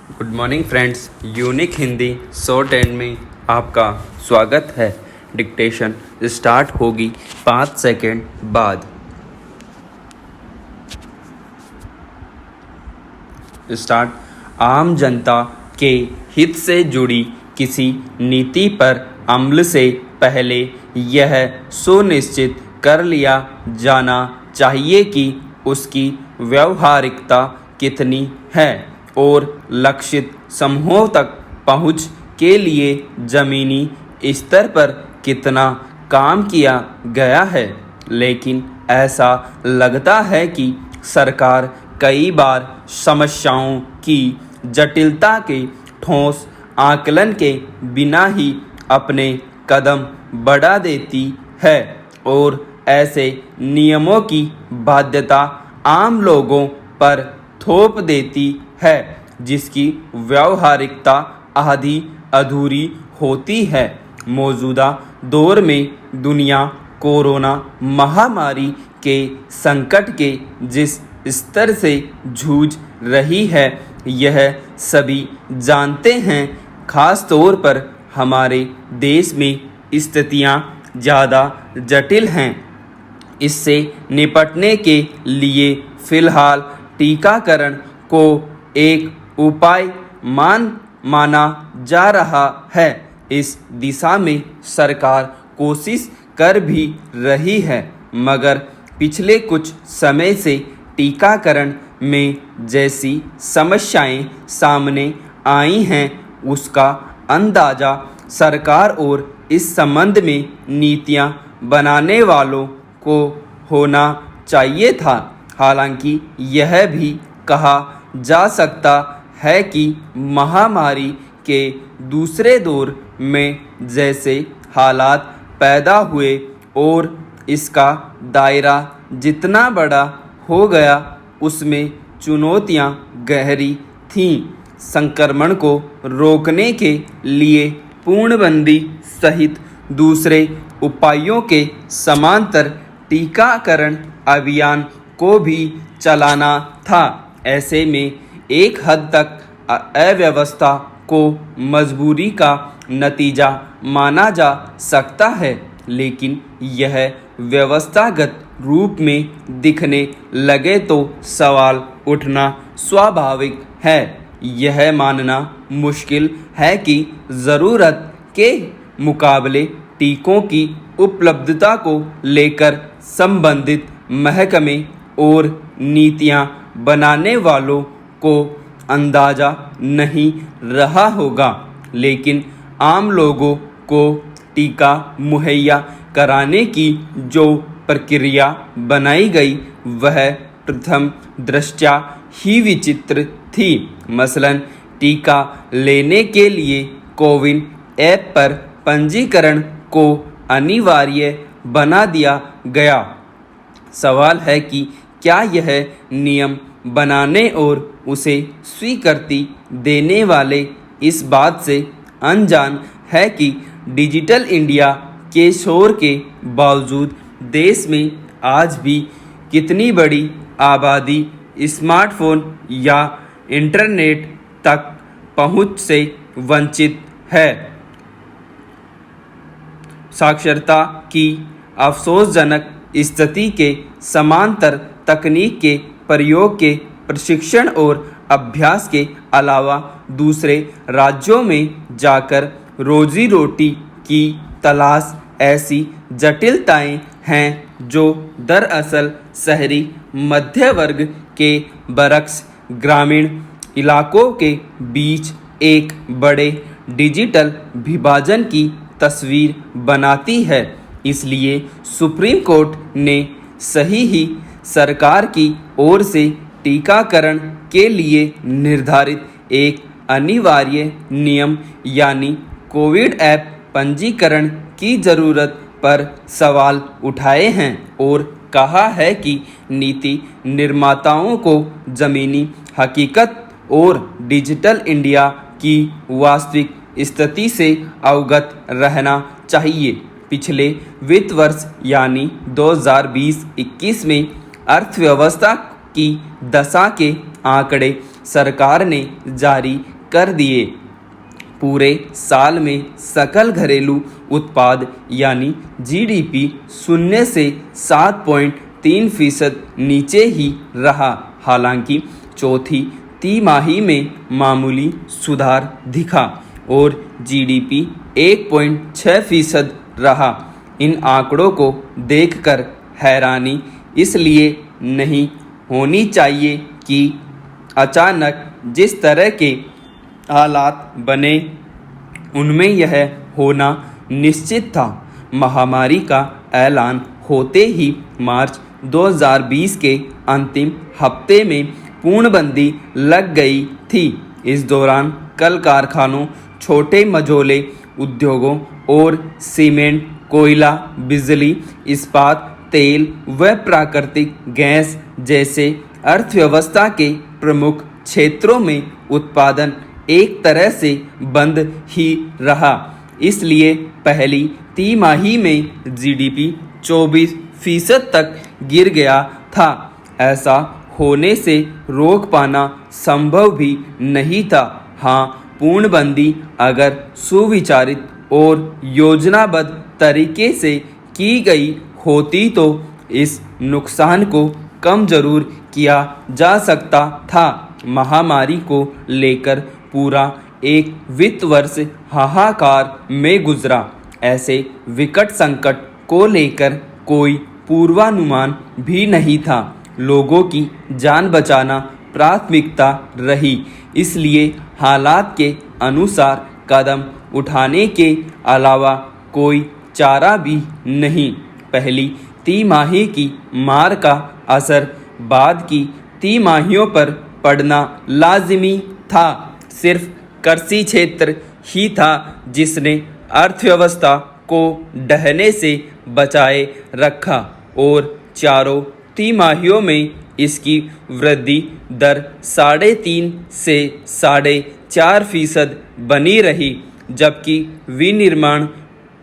Good morning friends, unique Hindi short and में आपका स्वागत है। डिक्टेशन स्टार्ट होगी 5 सेकेंड बाद। स्टार्ट। आम जनता के हित से जुड़ी किसी नीति पर अमल से पहले यह सुनिश्चित कर लिया जाना चाहिए कि उसकी व्यावहारिकता कितनी है और लक्षित समूहों तक पहुंच के लिए ज़मीनी स्तर पर कितना काम किया गया है। लेकिन ऐसा लगता है कि सरकार कई बार समस्याओं की जटिलता के ठोस आकलन के बिना ही अपने कदम बढ़ा देती है और ऐसे नियमों की बाध्यता आम लोगों पर थोप देती है जिसकी व्यावहारिकता आधी अधूरी होती है। मौजूदा दौर में दुनिया कोरोना महामारी के संकट के जिस स्तर से जूझ रही है यह सभी जानते हैं। खास तौर पर हमारे देश में स्थितियां ज़्यादा जटिल हैं। इससे निपटने के लिए फिलहाल टीकाकरण को एक उपाय माना जा रहा है। इस दिशा में सरकार कोशिश कर भी रही है, मगर पिछले कुछ समय से टीकाकरण में जैसी समस्याएं सामने आई हैं उसका अंदाज़ा सरकार और इस संबंध में नीतियां बनाने वालों को होना चाहिए था। हालांकि यह भी कहा जा सकता है कि महामारी के दूसरे दौर में जैसे हालात पैदा हुए और इसका दायरा जितना बड़ा हो गया उसमें चुनौतियां गहरी थीं। संक्रमण को रोकने के लिए पूर्णबंदी सहित दूसरे उपायों के समांतर टीकाकरण अभियान को भी चलाना था। ऐसे में एक हद तक अव्यवस्था को मजबूरी का नतीजा माना जा सकता है, लेकिन यह व्यवस्थागत रूप में दिखने लगे तो सवाल उठना स्वाभाविक है। यह मानना मुश्किल है कि ज़रूरत के मुकाबले टीकों की उपलब्धता को लेकर संबंधित महकमे और नीतियां बनाने वालों को अंदाज़ा नहीं रहा होगा, लेकिन आम लोगों को टीका मुहैया कराने की जो प्रक्रिया बनाई गई वह प्रथम दृष्टया ही विचित्र थी। मसलन टीका लेने के लिए कोविन ऐप पर पंजीकरण को अनिवार्य बना दिया गया। सवाल है कि क्या यह नियम बनाने और उसे स्वीकृति देने वाले इस बात से अनजान है कि डिजिटल इंडिया के शोर के बावजूद देश में आज भी कितनी बड़ी आबादी स्मार्टफोन या इंटरनेट तक पहुंच से वंचित है। साक्षरता की अफसोसजनक स्थिति के समांतर तकनीक के प्रयोग के प्रशिक्षण और अभ्यास के अलावा दूसरे राज्यों में जाकर रोजी रोटी की तलाश ऐसी जटिलताएं हैं जो दरअसल शहरी मध्य वर्ग के बरक्स ग्रामीण इलाकों के बीच एक बड़े डिजिटल विभाजन की तस्वीर बनाती है। इसलिए सुप्रीम कोर्ट ने सही ही सरकार की ओर से टीकाकरण के लिए निर्धारित एक अनिवार्य नियम यानी कोविड ऐप पंजीकरण की ज़रूरत पर सवाल उठाए हैं और कहा है कि नीति निर्माताओं को ज़मीनी हकीकत और डिजिटल इंडिया की वास्तविक स्थिति से अवगत रहना चाहिए। पिछले वित्त वर्ष यानी 2020-21 में अर्थव्यवस्था की दशा के आंकड़े सरकार ने जारी कर दिए। पूरे साल में सकल घरेलू उत्पाद यानी जीडीपी शून्य से 7.3% नीचे ही रहा। हालांकि चौथी तिमाही में मामूली सुधार दिखा और जीडीपी 1.6% रहा। इन आंकड़ों को देखकर हैरानी इसलिए नहीं होनी चाहिए कि अचानक जिस तरह के हालात बने उनमें यह होना निश्चित था। महामारी का ऐलान होते ही मार्च 2020 के अंतिम हफ्ते में पूर्णबंदी लग गई थी। इस दौरान कल कारखानों, छोटे मझोले उद्योगों और सीमेंट, कोयला, बिजली, इस्पात, तेल व प्राकृतिक गैस जैसे अर्थव्यवस्था के प्रमुख क्षेत्रों में उत्पादन एक तरह से बंद ही रहा। इसलिए पहली तिमाही में जीडीपी 24% तक गिर गया था। ऐसा होने से रोक पाना संभव भी नहीं था। हाँ, पूर्णबंदी अगर सुविचारित और योजनाबद्ध तरीके से की गई होती तो इस नुकसान को कम जरूर किया जा सकता था। महामारी को लेकर पूरा एक वित्त वर्ष हाहाकार में गुजरा। ऐसे विकट संकट को लेकर कोई पूर्वानुमान भी नहीं था। लोगों की जान बचाना प्राथमिकता रही, इसलिए हालात के अनुसार कदम उठाने के अलावा कोई चारा भी नहीं। पहली तिमाही की मार का असर बाद की तिमाहियों पर पड़ना लाजिमी था। सिर्फ कृषि क्षेत्र ही था जिसने अर्थव्यवस्था को ढहने से बचाए रखा और चारों तिमाहियों में इसकी वृद्धि दर 3.5 से 4.5% बनी रही। जबकि विनिर्माण,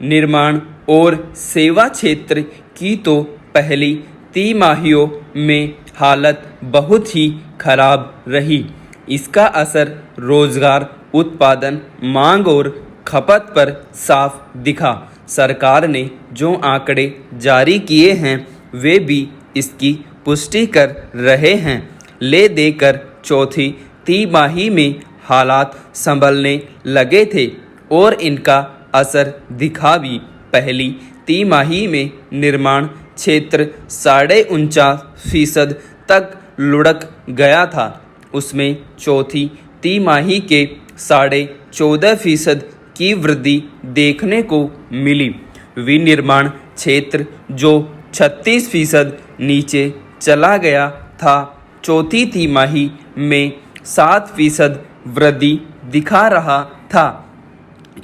निर्माण और सेवा क्षेत्र की तो पहली तिमाहियों में हालत बहुत ही खराब रही। इसका असर रोजगार, उत्पादन, मांग और खपत पर साफ दिखा। सरकार ने जो आंकड़े जारी किए हैं वे भी इसकी पुष्टि कर रहे हैं। ले देकर चौथी तिमाही में हालात संभलने लगे थे और इनका असर दिखा भी। पहली तिमाही में निर्माण क्षेत्र 49.5% तक लुढ़क गया था। उसमें चौथी तिमाही के 14.5% की वृद्धि देखने को मिली। विनिर्माण क्षेत्र जो 36% नीचे चला गया था, चौथी तिमाही में 7% वृद्धि दिखा रहा था।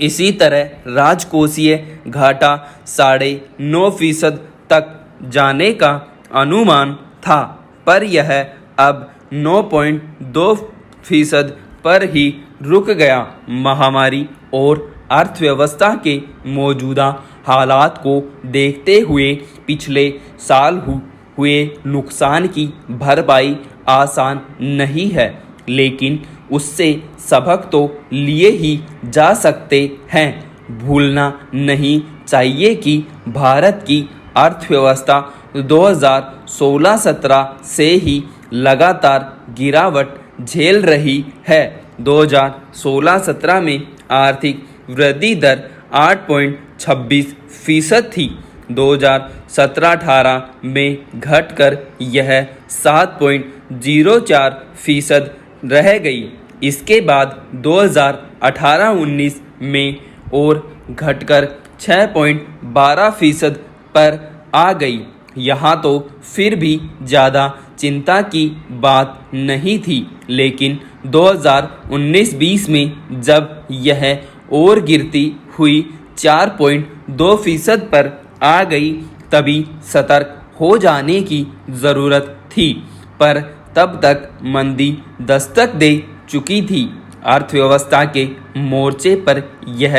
इसी तरह राजकोषीय घाटा 9.5% तक जाने का अनुमान था, पर यह अब 9.2% पर ही रुक गया। महामारी और अर्थव्यवस्था के मौजूदा हालात को देखते हुए पिछले साल हुए नुकसान की भरपाई आसान नहीं है, लेकिन उससे सबक तो लिए ही जा सकते हैं। भूलना नहीं चाहिए कि भारत की अर्थव्यवस्था 2016-17 से ही लगातार गिरावट झेल रही है। 2016-17 में आर्थिक वृद्धि दर 8.26% थी। 2017-18 में घटकर यह 7.04% रह गई। इसके बाद 2018-19 में और घटकर 6.12% पर आ गई। यहाँ तो फिर भी ज़्यादा चिंता की बात नहीं थी, लेकिन 2019-20 में जब यह और गिरती हुई 4.2% पर आ गई तभी सतर्क हो जाने की ज़रूरत थी। पर तब तक मंदी दस्तक दे चुकी थी। अर्थव्यवस्था के मोर्चे पर यह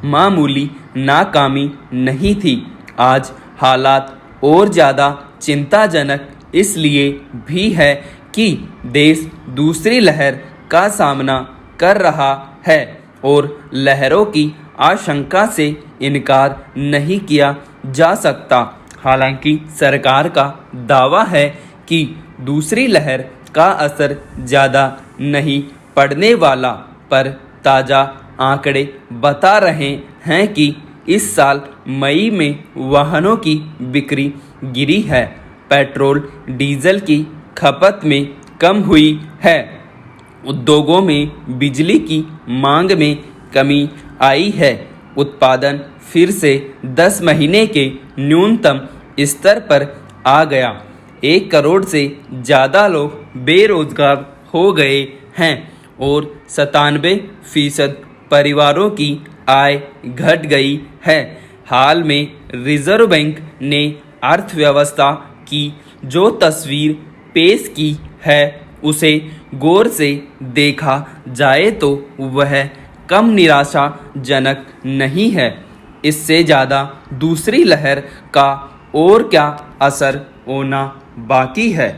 मामूली नाकामी नहीं थी। आज हालात और ज़्यादा चिंताजनक इसलिए भी है कि देश दूसरी लहर का सामना कर रहा है और लहरों की आशंका से इनकार नहीं किया जा सकता। हालांकि सरकार का दावा है कि दूसरी लहर का असर ज़्यादा नहीं पड़ने वाला, पर ताज़ा आंकड़े बता रहे हैं कि इस साल मई में वाहनों की बिक्री गिरी है, पेट्रोल डीजल की खपत में कम हुई है, उद्योगों में बिजली की मांग में कमी आई है, उत्पादन फिर से 10 महीने के न्यूनतम स्तर पर आ गया, 1 करोड़ से ज़्यादा लोग बेरोजगार हो गए हैं और 97% परिवारों की आय घट गई है। हाल में रिजर्व बैंक ने अर्थव्यवस्था की जो तस्वीर पेश की है उसे गौर से देखा जाए तो वह कम निराशाजनक नहीं है। इससे ज़्यादा दूसरी लहर का और क्या असर होना बाकी है।